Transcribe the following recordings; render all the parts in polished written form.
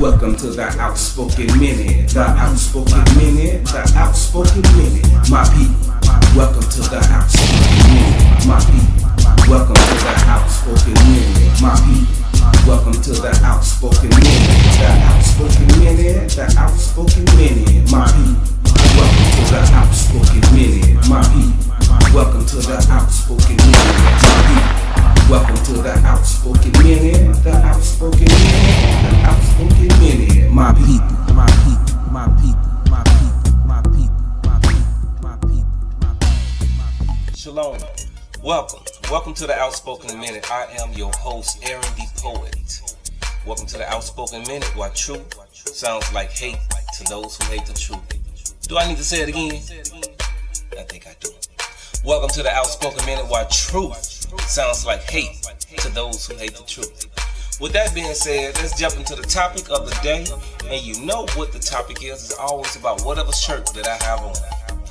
Welcome to the outspoken minute, the outspoken minute, the outspoken minute, my people. Welcome to the outspoken minute, my people. Welcome to the outspoken minute, my people. Welcome to the outspoken minute, the outspoken minute, the outspoken minute, my people. Welcome to the outspoken minute, my people. Welcome to the outspoken minute, my people. Welcome to the outspoken minute, the outspoken minute, the outspoken minute, my people, my people, my people, my people, my people, my people, my people, my people. Shalom. Welcome to the Outspoken Minute. I am your host, Aaron the Poet. Welcome to the Outspoken Minute, where truth sounds like hate to those who hate the truth. Do I need to say it again? I think I do. Welcome to the Outspoken Minute, where truth sounds like hate to those who hate the truth. With that being said, let's jump into the topic of the day. And you know what the topic is. It's always about whatever shirt that I have on.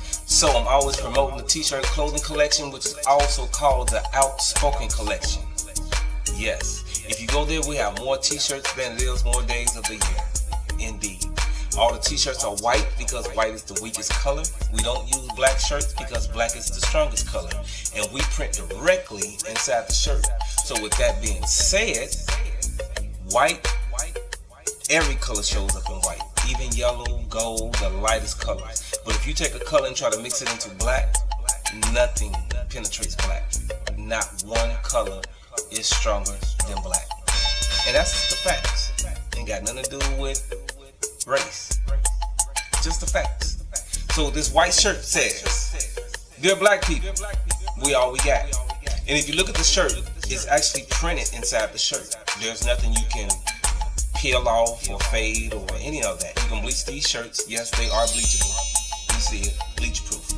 So I'm always promoting the t-shirt clothing collection, which is also called the Outspoken Collection. Yes, if you go there, we have more t-shirts than it is more days of the year. Indeed. All the t-shirts are white because white is the weakest color. We don't use black shirts because black is the strongest color. And we print directly inside the shirt. So with that being said, white, every color shows up in white. Even yellow, gold, the lightest colors. But if you take a color and try to mix it into black, nothing penetrates black. Not one color is stronger than black. And that's the facts. Ain't got nothing to do with race. Just the facts. So this white shirt says, "Dear black people, we all we got." And if you look at the shirt, it's actually printed inside the shirt. There's nothing you can peel off or fade or any of that. You can bleach these shirts. Yes, they are bleachable. You see it, bleach proof.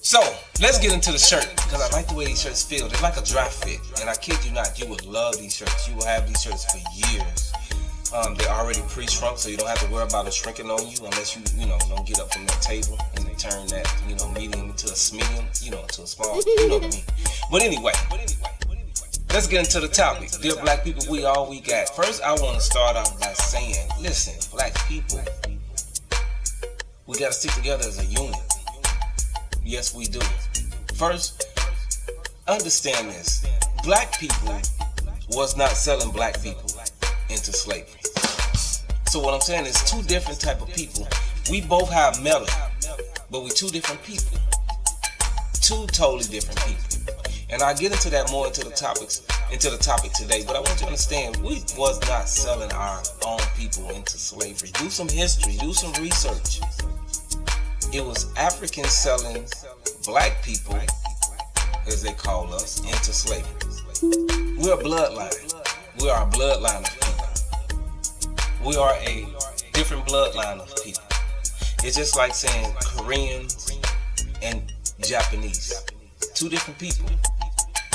So let's get into the shirt, because I like the way these shirts feel. They're like a dry fit, and I kid you not, you would love these shirts. You will have these shirts for years. They're already pre-shrunk, so you don't have to worry about it shrinking on you unless you don't get up from that table and turn that, medium into a medium, to a small, you know what I mean. But anyway, let's get into the topic. Dear black people, we all we got. First, I want to start off by saying, listen, black people, we got to stick together as a unit. Yes, we do. First, understand this. Black people was not selling black people into slavery. So what I'm saying is two different type of people. We both have metal, but we two different people. Two totally different people. And I'll get into that more into the topic today. But I want you to understand, we was not selling our own people into slavery. Do some history, do some research. It was Africans selling black people, as they call us, into slavery. We're a bloodline. We are a bloodline of people. We are a different bloodline of people. It's just like saying Koreans and Japanese. Two different people.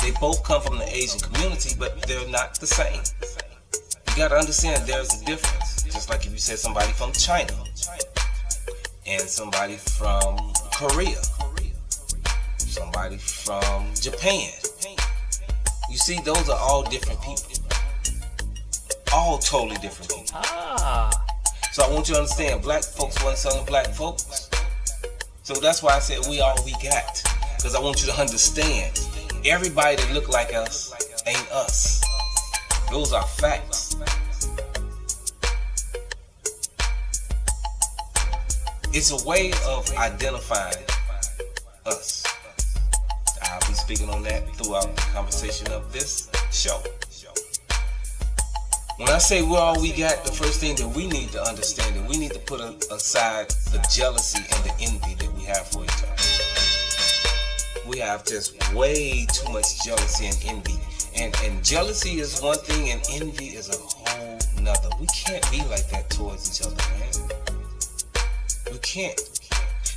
They both come from the Asian community, but they're not the same. You gotta understand there's a difference. Just like if you said somebody from China and somebody from Korea, somebody from Japan. You see, those are all different people. All totally different people. So I want you to understand, black folks wasn't selling black folks. So that's why I said we all we got. Because I want you to understand, everybody that look like us ain't us. Those are facts. It's a way of identifying us. I'll be speaking on that throughout the conversation of this show. When I say we're all we got, the first thing that we need to understand is we need to put aside the jealousy and the envy that we have for each other. We have just way too much jealousy and envy. And jealousy is one thing and envy is a whole nother. We can't be like that towards each other, man. We can't.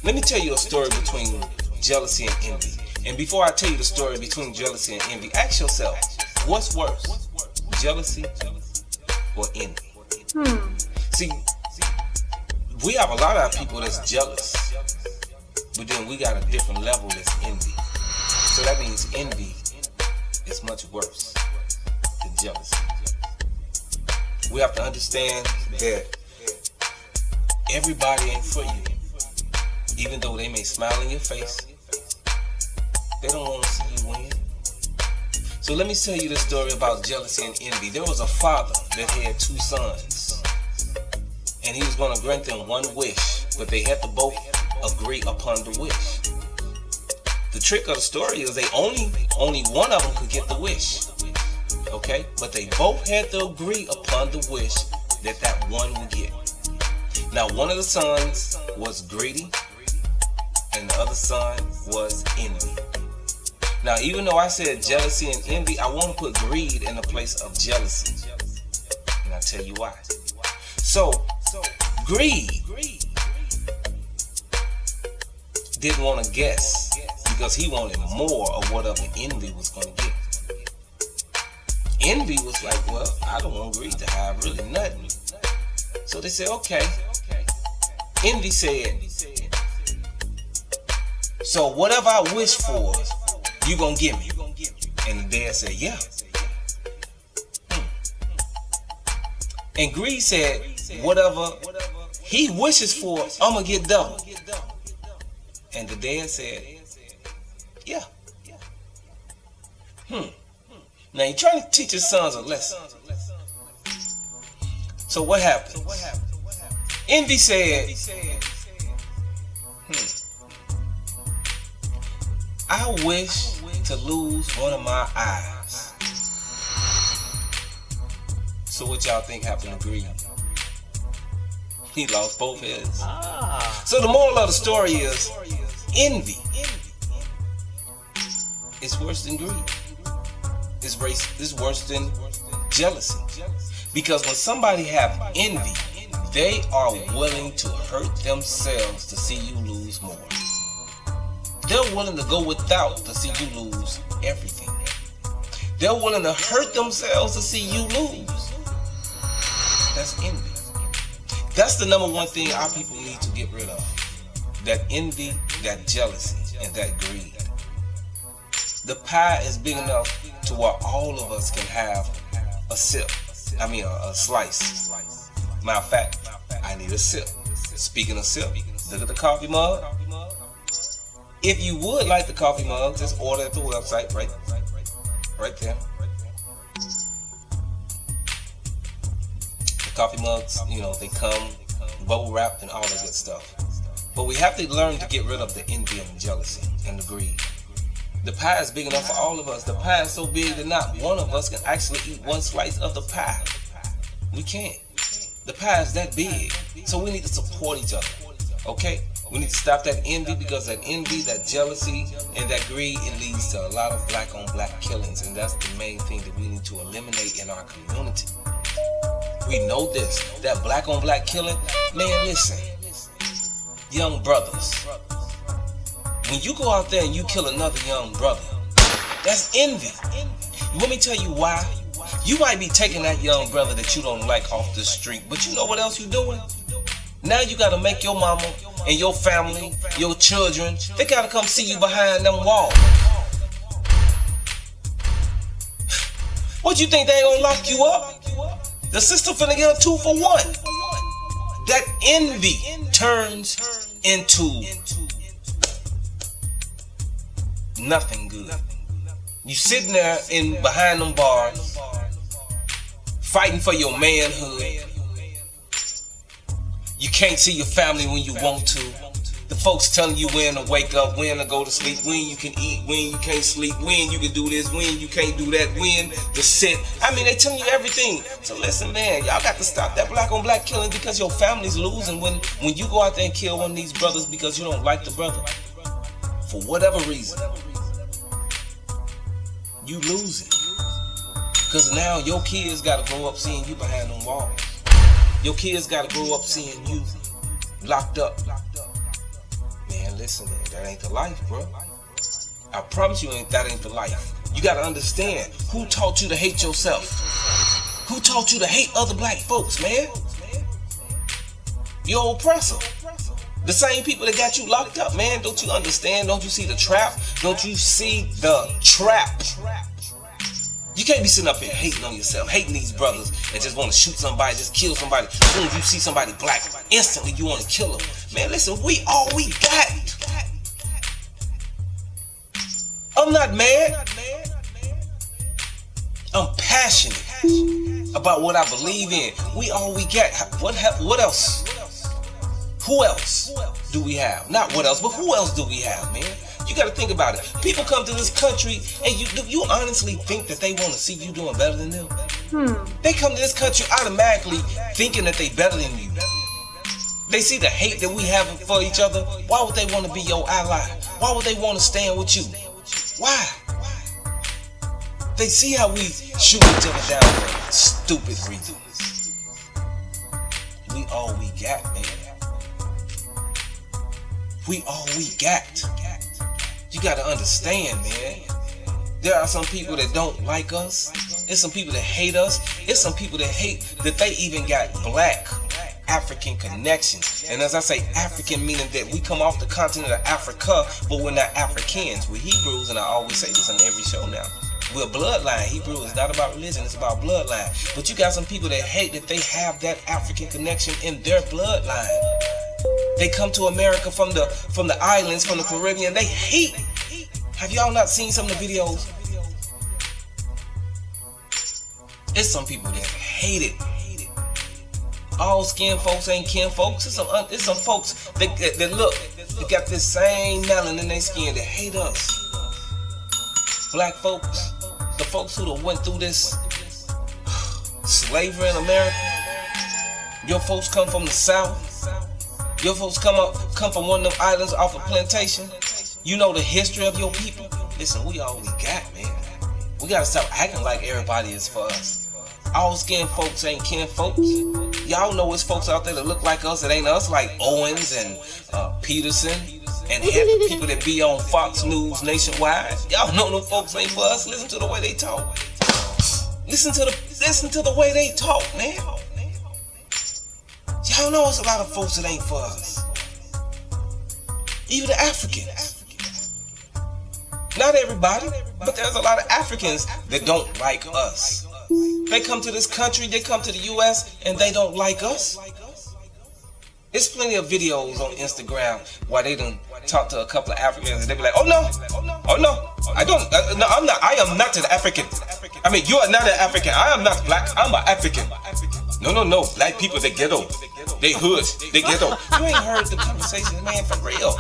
Let me tell you a story between jealousy and envy. And before I tell you the story between jealousy and envy, ask yourself, what's worse? Jealousy or envy? See, we have a lot of people that's jealous, but then we got a different level that's envy. So that means envy is much worse than jealousy. We have to understand that everybody ain't for you. Even though they may smile in your face, they don't want to see you win. So let me tell you the story about jealousy and envy. There was a father that had 2 sons, and he was going to grant them one wish, but they had to both agree upon the wish. The trick of the story is they only one of them could get the wish. Okay? But they both had to agree upon the wish that one would get. Now, one of the sons was greedy, and the other son was envy. Now, even though I said jealousy and envy, I want to put greed in the place of jealousy. And I'll tell you why. So, greed didn't want to guess because he wanted more of whatever envy was going to get. Envy was like, well, I don't want greed to have really nothing. So they said, okay. Envy said, so whatever I wish for, you gonna give me. And the dad said, yeah. And greed said, whatever he wishes for, I'm gonna get double. And the dad said, yeah. Now you're trying to teach his sons a lesson. So what happened? Envy said, I wish to lose one of my eyes. So what y'all think happened to greed? He lost both his. So the moral of the story is, envy is worse than greed. It's worse than jealousy. Because when somebody have envy, they are willing to hurt themselves to see you lose more. They're willing to go without to see you lose everything. They're willing to hurt themselves to see you lose. That's envy. That's the number one thing our people need to get rid of. That envy, that jealousy, and that greed. The pie is big enough to where all of us can have a slice. Matter of fact, I need a sip. Speaking of sip, look at the coffee mug. If you would like the coffee mug, just order at the website right there. The coffee mugs, they come bubble wrapped and all that good stuff. But we have to learn to get rid of the envy and the jealousy and the greed. The pie is big enough for all of us. The pie is so big that not one of us can actually eat one slice of the pie. We can't. The pie is that big. So we need to support each other. Okay? We need to stop that envy, because that envy, that jealousy, and that greed, it leads to a lot of black on black killings. And that's the main thing that we need to eliminate in our community. We know this. That black on black killing, man, listen. Young brothers. When you go out there and you kill another young brother, that's envy. Let me tell you why. You might be taking that young brother that you don't like off the street, but you know what else you're doing? Now you gotta make your mama and your family, your children, they gotta come see you behind them walls. What you think, they ain't gonna lock you up? The system finna get a 2 for 1. That envy turns into nothing good. You sitting there behind them bars, fighting for your manhood. You can't see your family when you want to. The folks telling you when to wake up, when to go to sleep, when you can eat, when you can't sleep, when you can do this, when you can't do that, when to sit. I mean, they telling you everything. So listen, man, y'all got to stop that black on black killing, because your family's losing when you go out there and kill one of these brothers because you don't like the brother. For whatever reason, you losing. Because now your kids got to grow up seeing you behind them walls. Your kids got to grow up seeing you locked up. Man, listen, man, that ain't the life, bro. I promise you that ain't the life. You got to understand, who taught you to hate yourself? Who taught you to hate other black folks, man? Your oppressor. The same people that got you locked up, man. Don't you understand? Don't you see the trap? Don't you see the trap? You can't be sitting up here hating on yourself, hating these brothers that just want to shoot somebody, just kill somebody. As soon as you see somebody black, instantly you want to kill them. Man, listen, we all we got. I'm not mad. I'm passionate about what I believe in. We all we got. What else? Who else do we have? Not what else, but who else do we have, man? You got to think about it. People come to this country, and you honestly think that they want to see you doing better than them? They come to this country automatically thinking that they better than you. They see the hate that we have for each other. Why would they want to be your ally? Why would they want to stand with you? Why? They see how we shoot each other down for stupid reasons. We all we got, man. We all we got. You gotta understand, man. There are some people that don't like us. There's some people that hate us. There's some people that hate that they even got black African connections. And as I say, African meaning that we come off the continent of Africa, but we're not Africans. We're Hebrews, and I always say this on every show now. We're bloodline. Hebrew is not about religion, it's about bloodline. But you got some people that hate that they have that African connection in their bloodline. They come to America from the islands, from the Caribbean. They hate. Have y'all not seen some of the videos? It's some people that hate it. All skin folks ain't kin folks. It's some folks that look, they got this same melanin in their skin that hate us. Black folks, the folks who went through this slavery in America. Your folks come from the South. Your folks come from one of them islands off a plantation. You know the history of your people. Listen, we all we got, man. We gotta stop acting like everybody is for us. All skin folks ain't kin folks. Y'all know it's folks out there that look like us that ain't us, like Owens and Peterson and people that be on Fox News nationwide. Y'all know them folks ain't for us. Listen to the way they talk. Listen to the way they talk, man. Y'all know it's a lot of folks that ain't for us. Even the Africans. Not everybody, but there's a lot of Africans that don't like us. They come to this country, they come to the US, and they don't like us. There's plenty of videos on Instagram where they done talk to a couple of Africans and they be like, oh no, I am not an African. I mean, you are not an African. I am not black, I'm an African. No, black people, they ghetto. They hood, they ghetto. You ain't heard the conversation, man, for real.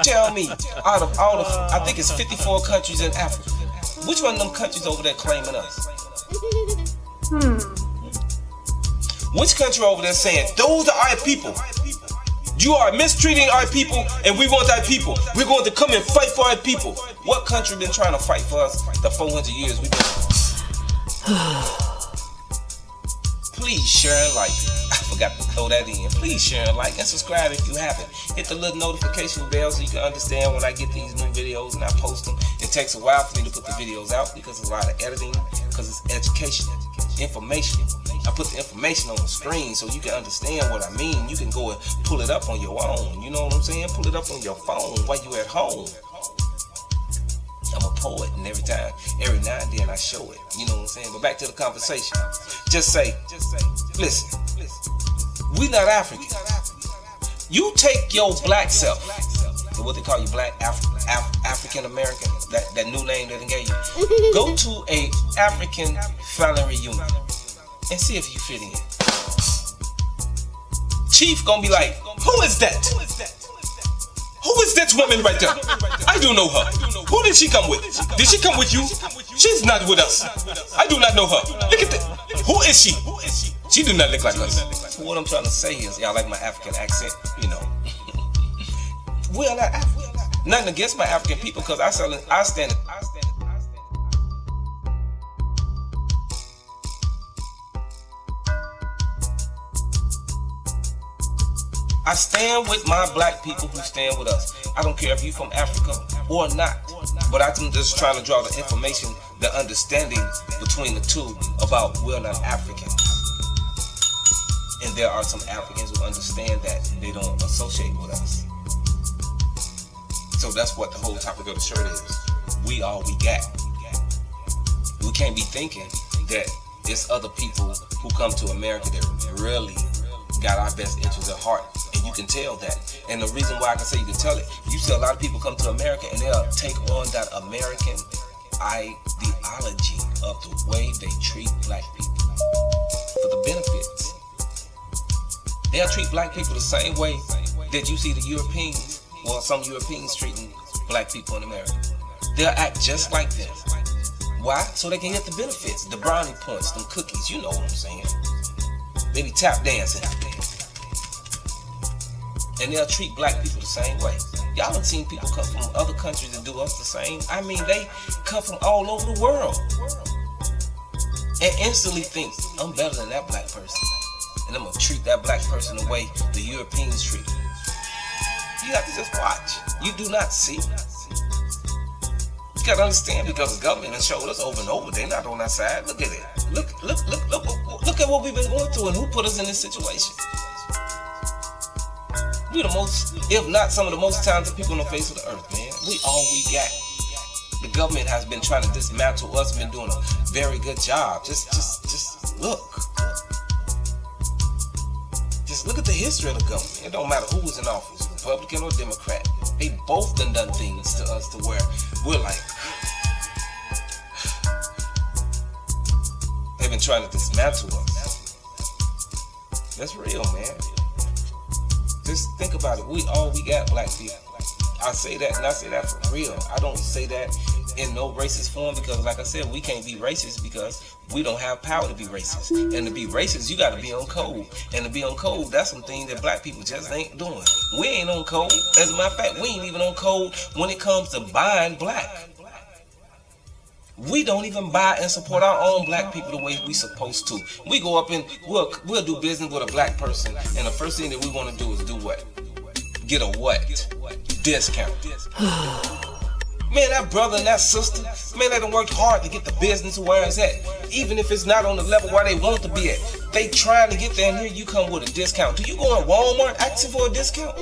Tell me, out of all the, I think it's 54 countries in Africa, which one of them countries over there claiming us? Which country over there saying, those are our people? You are mistreating our people and we want our people. We're going to come and fight for our people. What country been trying to fight for us the 400 years we've been? Please share and like. I forgot to throw that in. Please share and like and subscribe if you haven't. Hit the little notification bell so you can understand when I get these new videos and I post them. It takes a while for me to put the videos out because it's a lot of editing, because it's education, information. I put the information on the screen so you can understand what I mean. You can go and pull it up on your own. You know what I'm saying? Pull it up on your phone while you at home. I'm a poet, and every now and then I show it. You know what I'm saying? But back to the conversation. Just say, listen, we not African. You take your black self, what they call you, black African American, that new name that they gave you. Go to a African family reunion and see if you fit in. Chief gonna be like, who is that? Who is that woman right there? I do know her. Who did she come with? Did she come with you? She's not with us. I do not know her. Look at that. Who is she? She do not look like us. What I'm trying to say is, y'all like my African accent, you know. We are not African. Nothing against my African people, because I stand. I stand with my black people who stand with us. I don't care if you're from Africa or not. But I'm just trying to draw the information, the understanding between the two about we're not Africans. And there are some Africans who understand that they don't associate with us. So that's what the whole topic of the shirt is. we all we got. We can't be thinking that it's other people who come to America that really got our best interests at heart. And you can tell that. And the reason why I can say you can tell it, you see a lot of people come to America and they'll take on that American ideology of the way they treat black people for the benefits. They'll treat black people the same way that you see the Europeans, or some Europeans treating black people in America. They'll act just like them. Why? So they can get the benefits, the brownie points, them cookies, you know what I'm saying. They be tap dancing. And they'll treat black people the same way. Y'all done seen people come from other countries and do us the same. I mean, they come from all over the world and instantly think, I'm better than that black person. And I'm gonna treat that black person the way the Europeans treat them. You have to just watch. You do not see. You gotta understand, because the government has showed us over and over, they're not on our side. Look at it. Look at what we've been going through and who put us in this situation. We're the most, if not some of the most talented people on the face of the earth, man. We all we got. The government has been trying to dismantle us, been doing a very good job. Just look. Just look at the history of the government. It don't matter who was in office, Republican or Democrat. They both done things to us to where we're like, they've been trying to dismantle us. That's real, man. Just think about it. We all we got, black people. I say that, and I say that for real. I don't say that in no racist form, because like I said, we can't be racist because we don't have power to be racist. And to be racist, you gotta be on code. And to be on code, that's some things that black people just ain't doing. We ain't on code. As a matter of fact, we ain't even on code when it comes to buying black. We don't even buy and support our own black people the way we supposed to. We go up and we'll do business with a black person, and the first thing that we want to do is do what? Get a what? Discount. Man, that brother and that sister, man, they done worked hard to get the business where it's at. Even if it's not on the level where they want to be at. They trying to get there, and here you come with a discount. Do you go in Walmart asking for a discount?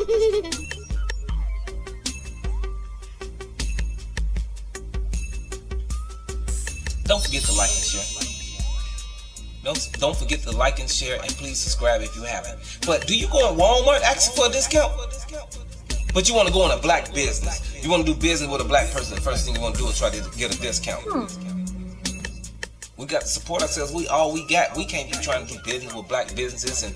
Don't forget to like and share. Don't forget to like and share, and please subscribe if you haven't. But do you go in Walmart asking for a discount? But you want to go in a black business. You want to do business with a black person. The first thing you want to do is try to get a discount. We got to support ourselves. We all we got. We can't be trying to do business with black businesses and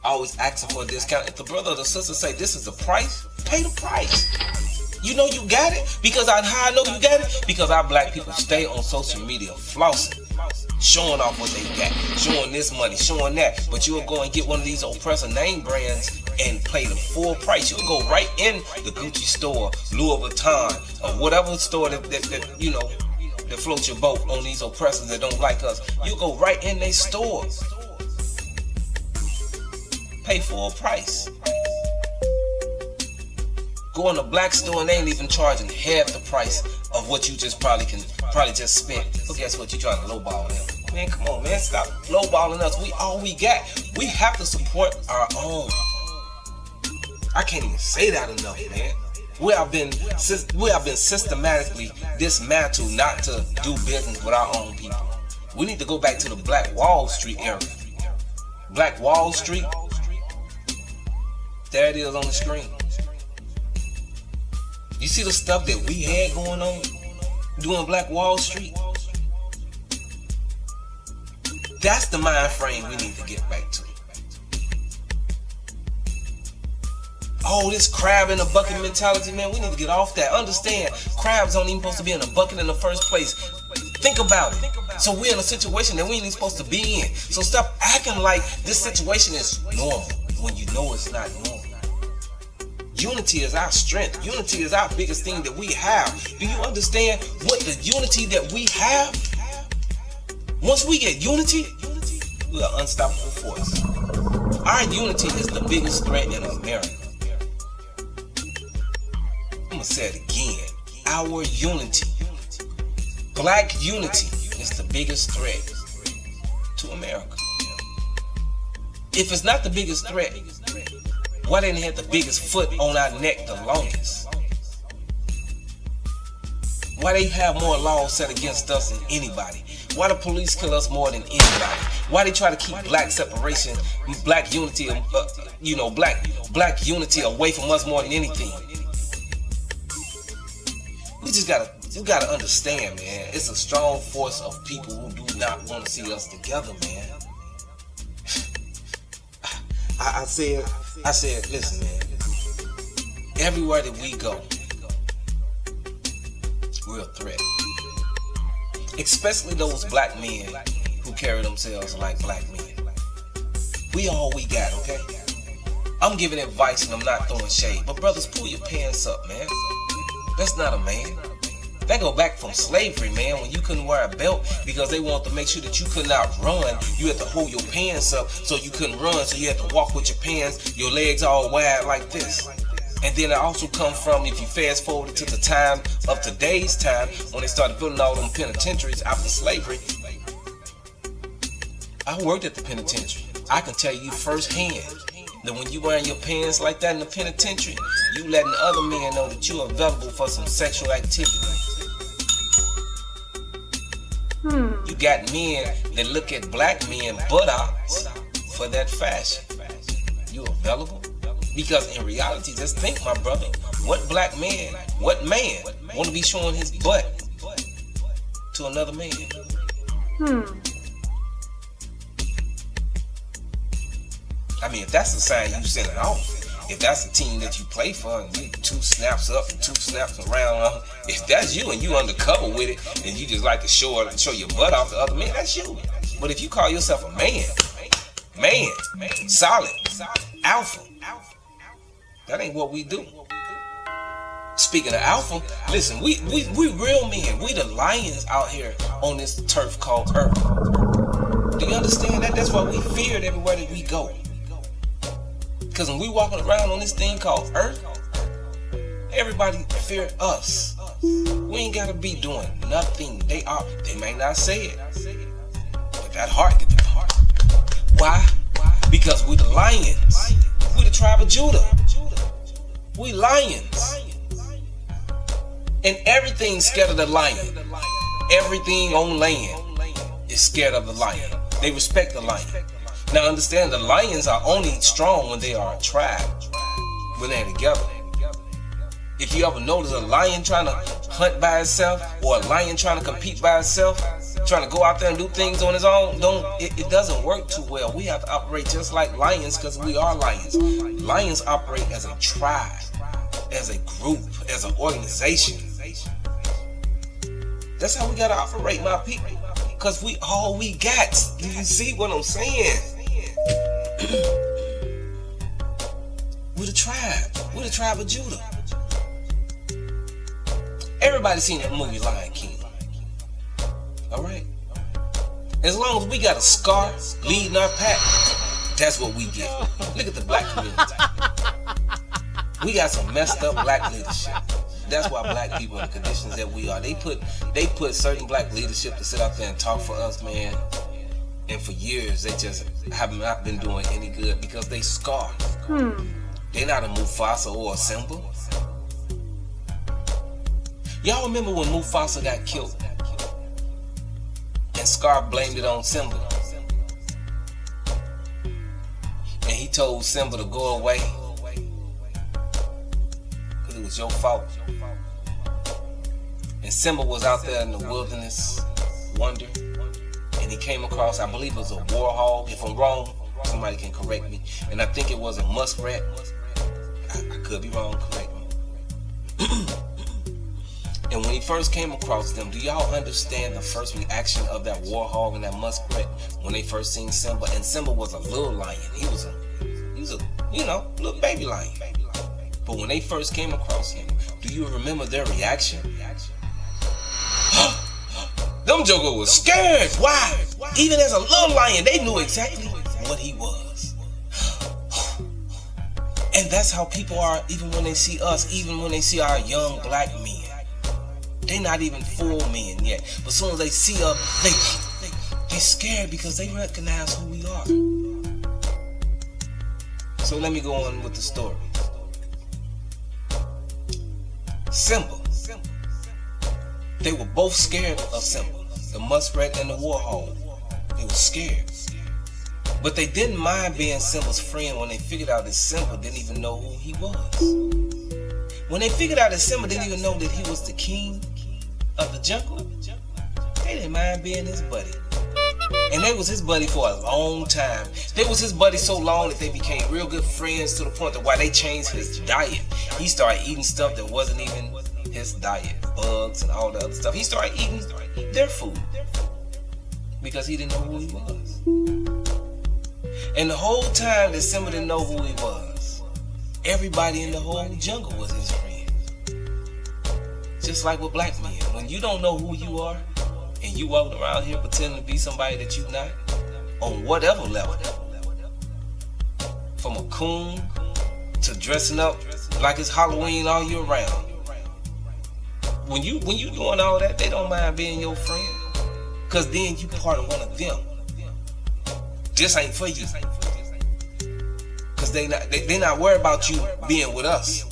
always asking for a discount. If the brother or the sister say this is the price, pay the price. You know you got it. Because how I know you got it? Because our black people stay on social media flossing, showing off what they got, showing this money, showing that. But you'll go and get one of these oppressor name brands and pay the full price. You'll go right in the Gucci store, Louis Vuitton, or whatever store that you know, that floats your boat on these oppressors that don't like us. You go right in their stores, pay full price. Go in a black store and they ain't even charging half the price of what you just probably just spent. So guess what? You trying to lowball them. Man, come on, man. Stop lowballing us. We all we got. We have to support our own. I can't even say that enough, man. We have been systematically dismantled not to do business with our own people. We need to go back to the Black Wall Street era. Black Wall Street. There it is on the screen. You see the stuff that we had going on doing Black Wall Street? That's the mind frame we need to get back to. Oh, this crab in a bucket mentality, man, we need to get off that. Understand, crabs aren't even supposed to be in a bucket in the first place. Think about it. So we're in a situation that we ain't even supposed to be in. So stop acting like this situation is normal when you know it's not normal. Unity is our strength. Unity is our biggest thing that we have. Do you understand what the unity that we have? Once we get unity, we're an unstoppable force. Our unity is the biggest threat in America. I'm gonna say it again. Our unity, black unity, is the biggest threat to America. If it's not the biggest threat, why didn't it have the biggest foot on our neck the longest? Why they have more laws set against us than anybody? Why the police kill us more than anybody? Why they try to keep black separation, black unity, black unity away from us more than anything? You gotta understand, man. It's a strong force of people who do not want to see us together, man. I said, listen, man. Everywhere that we go, we're a threat. Especially those black men who carry themselves like black men. We all we got, okay? I'm giving advice and I'm not throwing shade. But brothers, pull your pants up, man. That's not a man. That go back from slavery, man, when you couldn't wear a belt because they wanted to make sure that you could not run. You had to hold your pants up so you couldn't run, so you had to walk with your pants, your legs all wide like this. And then it also comes from, if you fast forward to the time of today's time, when they started building all them penitentiaries after slavery. I worked at the penitentiary. I can tell you firsthand that when you wearing your pants like that in the penitentiary, you letting other men know that you're available for some sexual activity. You got men that look at black men buttocks for that fashion. You available? Because in reality, just think, my brother, what man want to be showing his butt to another man? I mean, if that's the sign you send it off, if that's the team that you play for and you 2 snaps up and 2 snaps around, if that's you and you undercover with it and you just like to show your butt off to other men, that's you. But if you call yourself a man, solid, alpha, that ain't what we do. Speaking of alpha, listen, we real men. We the lions out here on this turf called Earth. Do you understand that? That's why we feared everywhere that we go. Because when we walking around on this thing called Earth, everybody fear us. We ain't gotta be doing nothing. They may not say it, but that heart get the heart. Why? Because we the lions. We the tribe of Judah. We lions. And everything's scared of the lion. Everything on land is scared of the lion. They respect the lion. Now understand, the lions are only strong when they are a tribe, when they're together. If you ever notice a lion trying to hunt by itself, or a lion trying to compete by itself, trying to go out there and do things on his own, it doesn't work too well. We have to operate just like lions because we are lions. Lions operate as a tribe, as a group, as an organization. That's how we gotta operate, my people. Because we all we got. Do you see what I'm saying? We're the tribe. We're the tribe of Judah. Everybody seen that movie Lion King. Alright? As long as we got a scar leading our pack, that's what we get. Look at the black community. We got some messed up black leadership. That's why black people in the conditions that we are. They put certain black leadership to sit out there and talk for us, man. And for years, they just have not been doing any good because they scarred. They not a Mufasa or a Simba. Y'all remember when Mufasa got killed? And Scar blamed it on Simba. And he told Simba to go away. Because it was your fault. And Simba was out there in the wilderness, wondering. And he came across, I believe it was a warhog. If I'm wrong, somebody can correct me. And I think it was a muskrat. I could be wrong, correct me. And when he first came across them, do y'all understand the first reaction of that warhog and that muskrat when they first seen Simba? And Simba was a little lion. He was a little baby lion. But when they first came across him, do you remember their reaction? Them joker was scared. Why? Even as a little lion, they knew exactly what he was. And that's how people are even when they see us, even when they see our young black men. They not even full men yet. But as soon as they see us, they scared because they recognize who we are. So let me go on with the story. They were both scared of Simba, the muskrat and the warhog. They were scared. But they didn't mind being Simba's friend when they figured out that Simba didn't even know who he was. When they figured out that Simba didn't even know that he was the king of the jungle, they didn't mind being his buddy. And they was his buddy for a long time. They was his buddy so long that they became real good friends to the point that while they changed his diet, he started eating stuff that wasn't even his diet. Bugs and all the other stuff. He started eating their food because he didn't know who he was. And the whole time that Simba didn't know who he was, everybody in the whole jungle was his friend. Just like with black men. When you don't know who you are, and you walking around here pretending to be somebody that you're not, on whatever level, from a coon to dressing up like it's Halloween all year round. When you doing all that, they don't mind being your friend, cause then you part of one of them. This ain't for you, cause they not worried about you being with us,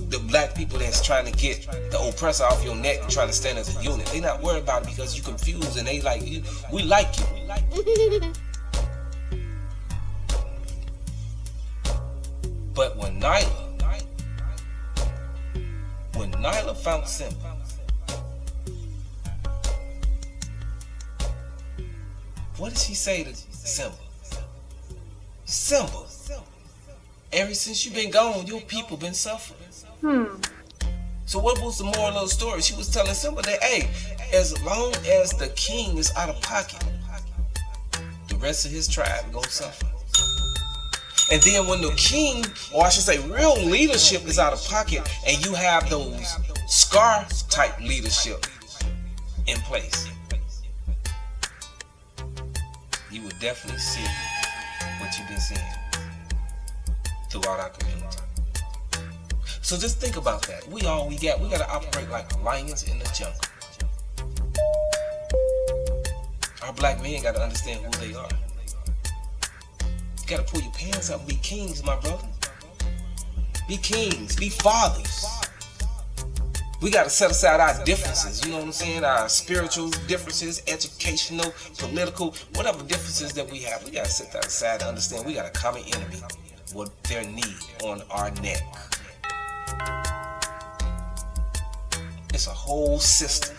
the black people that's trying to get the oppressor off your neck and trying to stand as a unit. They not worried about it because you confused and they like you. We like you. But when Nyla found Simba, what did she say to Simba? Simba, ever since you been gone, your people been suffering. So what was the moral of the story? She was telling Simba that, hey, as long as the king is out of pocket, the rest of his tribe gonna suffer. And then when the king, or I should say real leadership, is out of pocket and you have those Scar type leadership in place, you would definitely see what you've been seeing throughout our community. So just think about that. We got. We gotta operate like lions in the jungle. Our black men gotta understand who they are. You gotta pull your pants up and be kings, my brother. Be kings, be fathers. We gotta set aside our differences, you know what I'm saying? Our spiritual differences, educational, political, whatever differences that we have. We gotta set that aside and understand we got a common enemy with their knee on our neck. It's a whole system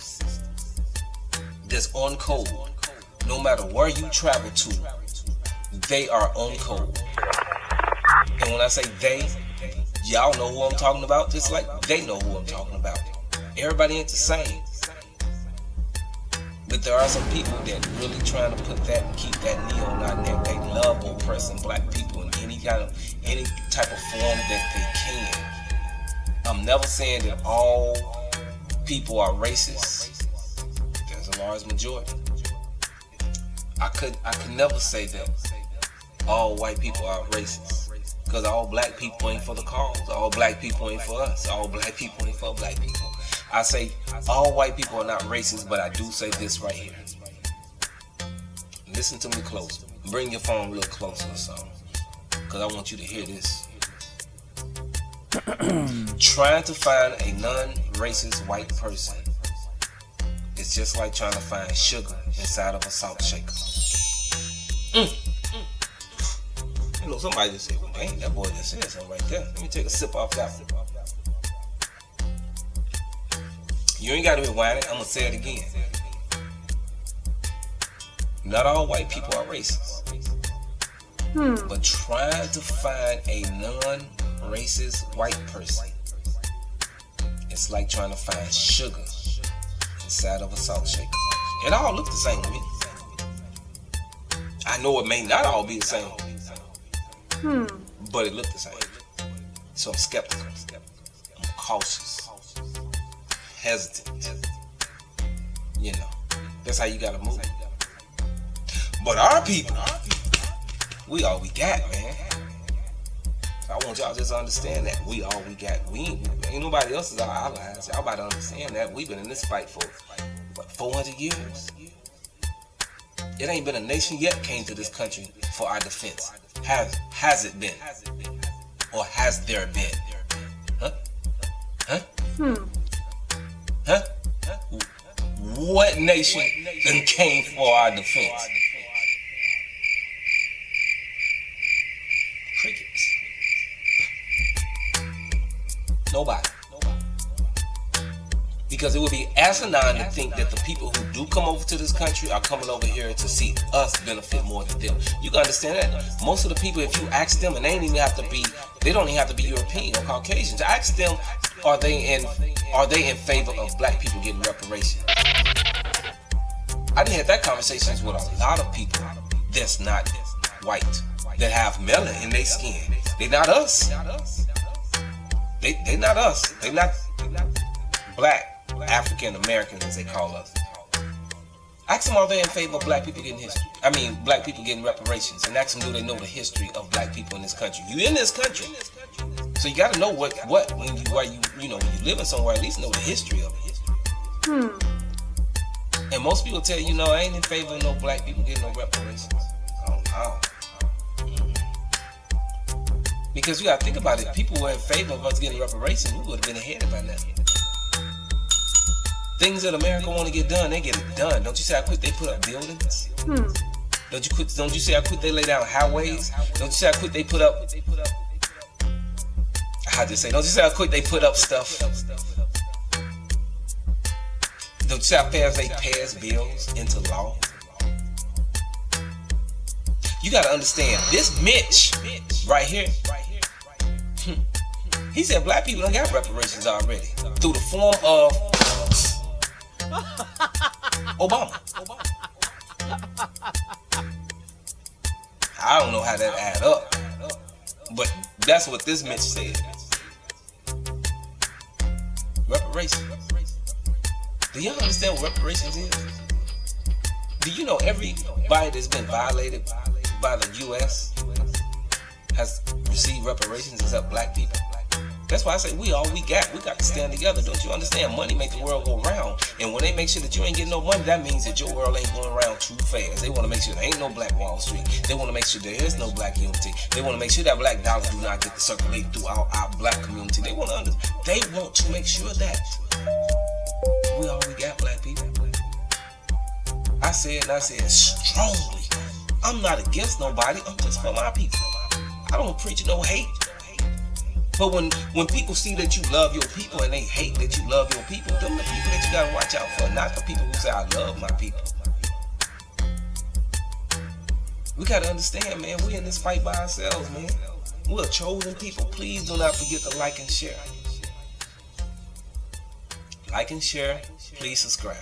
that's on code. No matter where you travel to, they are on code. And when I say they, y'all know who I'm talking about, just like they know who I'm talking about. Everybody ain't the same. But there are some people that really trying to put that and keep that knee on our neck. They love oppressing black people in any type of form that they can. I'm never saying that all people are racist. There's a large majority. I could never say that all white people are racist, because all black people ain't for the cause. All black people ain't for us. All black people ain't for black people. I say all white people are not racist, but I do say this right here. Listen to me close. Bring your phone real closer or something, because I want you to hear this. Trying to find a non-racist white person is just like trying to find sugar inside of a salt shaker. You know, somebody just said, well, dang, that boy just said something right there. Let me take a sip off that one. You ain't got to rewind it. I'm going to say it again. Not all white people are racist. But trying to find a non-racist white person, it's like trying to find sugar inside of a salt shaker. It all looks the same to me. I know it may not all be the same, but it looked the same. So I'm skeptical. I'm cautious, hesitant. You know, that's how you gotta move. But our people, we all we got, man. I want y'all just to understand that we all we got. We ain't nobody else is our allies. Y'all about to understand that. We've been in this fight for what, 400 years. It ain't been a nation yet came to this country for our defense. Has it been? Or has there been? Huh? What nation then came for our defense? Crickets. Nobody. Because it would be asinine to think that the people who do come over to this country are coming over here to see us benefit more than them. You can understand that. Most of the people, if you ask them, and they don't even have to be European or Caucasians. Ask them, are they in favor of black people getting reparations? I done had that conversations with a lot of people that's not white, that have melanin in their skin. They not us. They not us. They not black African Americans, as they call us. Ask them, are they in favor of black people getting black people getting reparations, and ask them, do they know the history of black people in this country? You in this country, so you got to know when you living somewhere, at least know the history of it. And most people tell you, I ain't in favor of no black people getting no reparations. Oh no. Because you got to think about it. People were in favor of us getting reparations. We would have been ahead by now. Things that America want to get done, they get it done. Don't you see how quick they put up buildings? Don't you see how quick they lay down highways? Don't you see how quick they put up? Don't you see how quick they put up stuff? Don't you see how fast they pass bills into law? You got to understand, this Mitch right here, he said black people don't got reparations already through the form of Obama. I don't know how that add up, but that's what this Mitch said. Reparations. Do y'all understand what reparations is? Do you know everybody that's been violated by the U.S. has received reparations except black people? That's why I say we all we got. We got to stand together. Don't you understand? Money make the world go round. And when they make sure that you ain't getting no money, that means that your world ain't going around too fast. They want to make sure there ain't no black Wall Street. They want to make sure there is no black unity. They want to make sure that black dollars do not get to circulate through our black community. They want to make sure that we all we got, black people. I said strongly, I'm not against nobody. I'm just for my people. I don't preach no hate. But when people see that you love your people and they hate that you love your people, them the people that you gotta watch out for, not the people who say I love my people. We gotta understand, man, we in this fight by ourselves, man. We're a chosen people. Please do not forget to like and share. Like and share, please subscribe.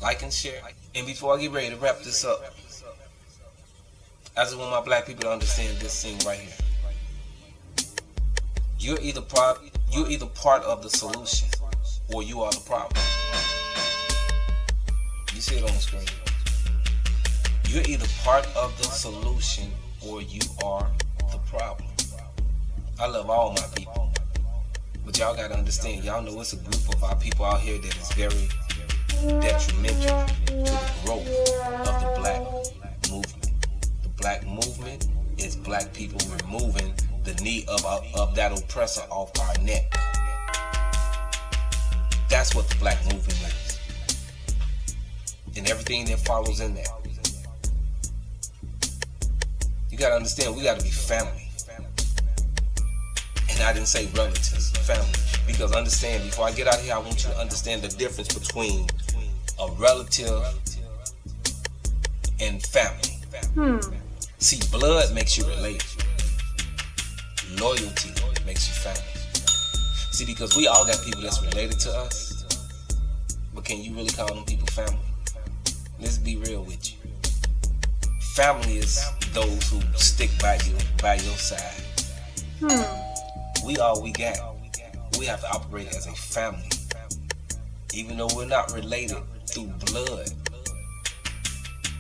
Like and share. And before I get ready to wrap this up, I just want my black people to understand this thing right here. You're either part of the solution or you are the problem. You see it on the screen. You're either part of the solution or you are the problem. I love all my people. But y'all gotta understand, y'all know it's a group of our people out here that is very detrimental to the growth of the black movement. The black movement is black people removing the knee of that oppressor off our neck. That's what the black movement is. And everything that follows in that. You gotta understand, we gotta be family. And I didn't say relatives, family. Because understand, before I get out of here, I want you to understand the difference between a relative and family. See, blood makes you related. Loyalty makes you family. See, because we all got people that's related to us, but can you really call them people family? Let's be real with you. Family is those who stick by you, by your side. We all we got. We have to operate as a family. Even though we're not related through blood,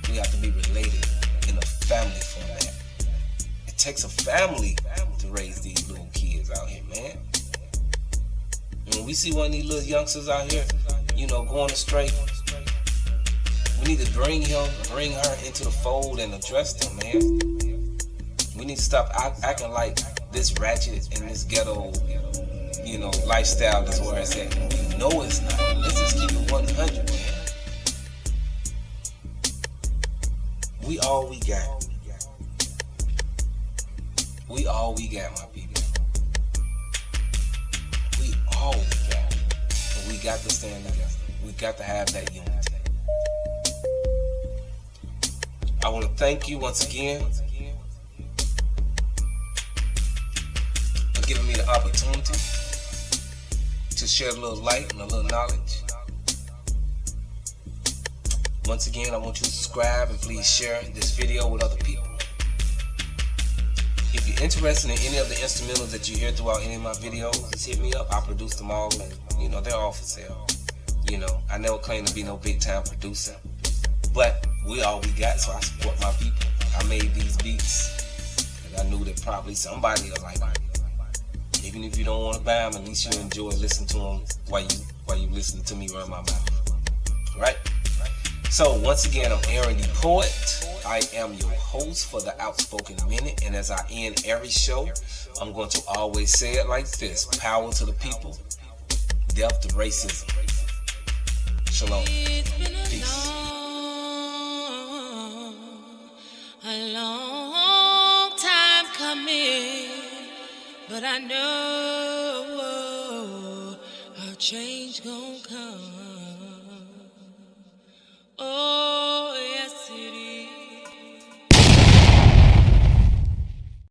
we have to be related in a family format. It takes a family to raise these little kids out here, man. And when we see one of these little youngsters out here, going astray, we need to bring her into the fold and address them, man. We need to stop acting like this ratchet and this ghetto, lifestyle is where it's at. You know it's not. Let's just keep it 100, man. We all we got. We all we got, my people. We all we got. And we got to stand together. We got to have that unity. I want to thank you once again for giving me the opportunity to share a little light and a little knowledge. Once again, I want you to subscribe and please share this video with other people. If you're interested in any of the instrumentals that you hear throughout any of my videos, just hit me up. I produce them all, and they're all for sale. I never claim to be no big time producer, but we all we got, so I support my people. I made these beats, and I knew that probably somebody will like them. Even if you don't want to buy them, at least you enjoy listening to them while you listening to me run my mouth. Right? So once again, I'm Aaron the Poet. I am your host for the Outspoken Minute, and as I end every show, I'm going to always say it like this: power to the people, death to racism. Shalom. Peace. A long time coming, but I know a change gonna come.